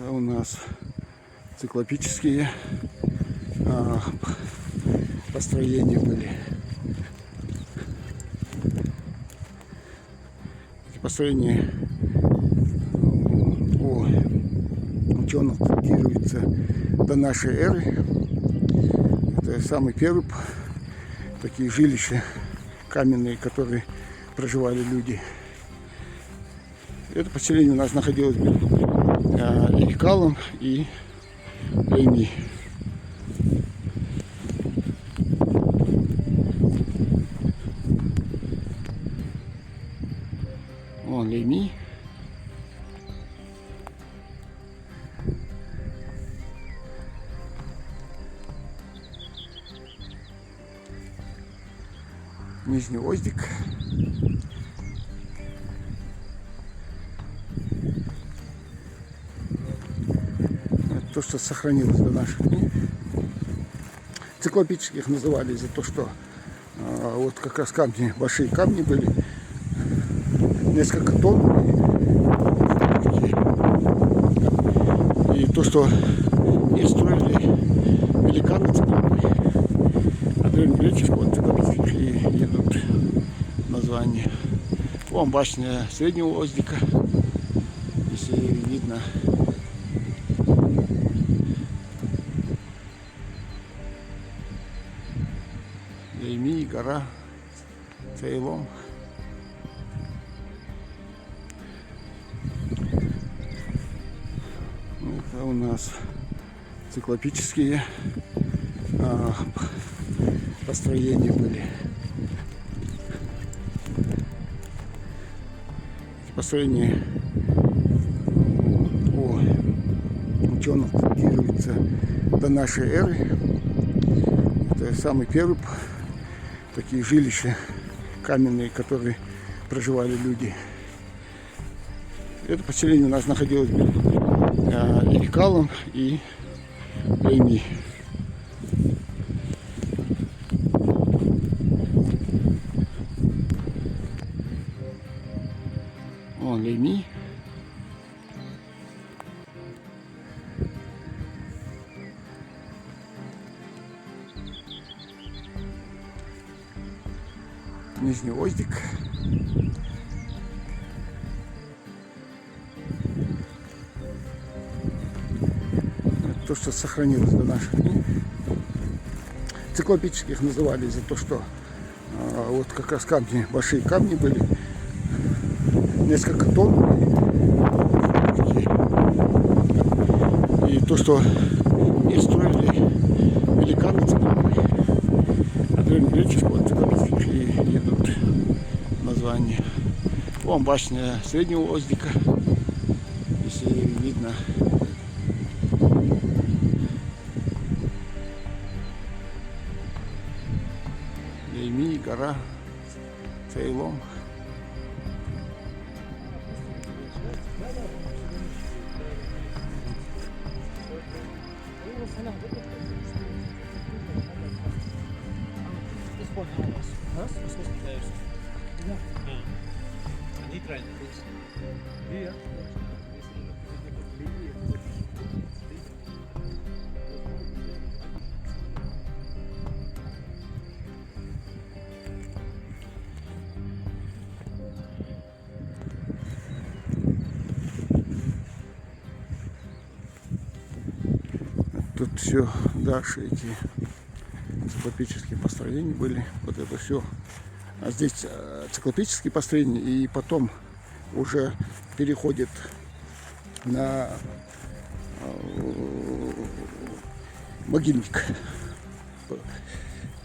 Это у нас циклопические построения были. Эти построения у ученых датируются до нашей эры. Это самый первый такие жилища каменные, которые проживали люди. Это поселение у нас находилось между Эрикалом и Лейми. Вон Лейми. Нижний Оздик. Это то, что сохранилось до наших дней. Циклопических называли за то, что вот как раз камни, большие камни были, несколько тонн. И то, что не строили великаны циклопы, а древнегреческого циклопических и идут названия. Вон башня Среднего Оздика, если видно. Лейми, гора Цейлом. Это у нас циклопические построения были. Эти построения у ученых датируются до нашей эры. Это самый первый такие жилища каменные, которые проживали люди. Это поселение у нас находилось между Эрикалом и Лейми. Вон Лейми. Нижний Оздик. Это то, что сохранилось до наших дней. Циклопических называли за то, что вот как раз камни, большие камни были, несколько тонн. И то, что не строили великаны циклопы, а древнегреческого циклопических и идут названия. Вон башня Среднего Оздика, если видно. Лейми, гора Цейлом. Тут все дальше эти циклопические построения были. Вот это все. А здесь циклопические построения, и потом уже переходит на могильник.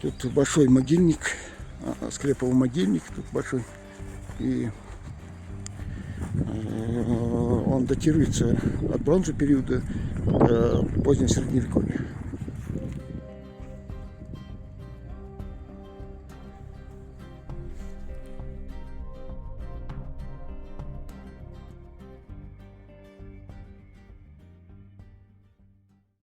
Тут большой могильник, скреповый могильник, тут большой. И он датируется от бронзового периода до позднего средневековья.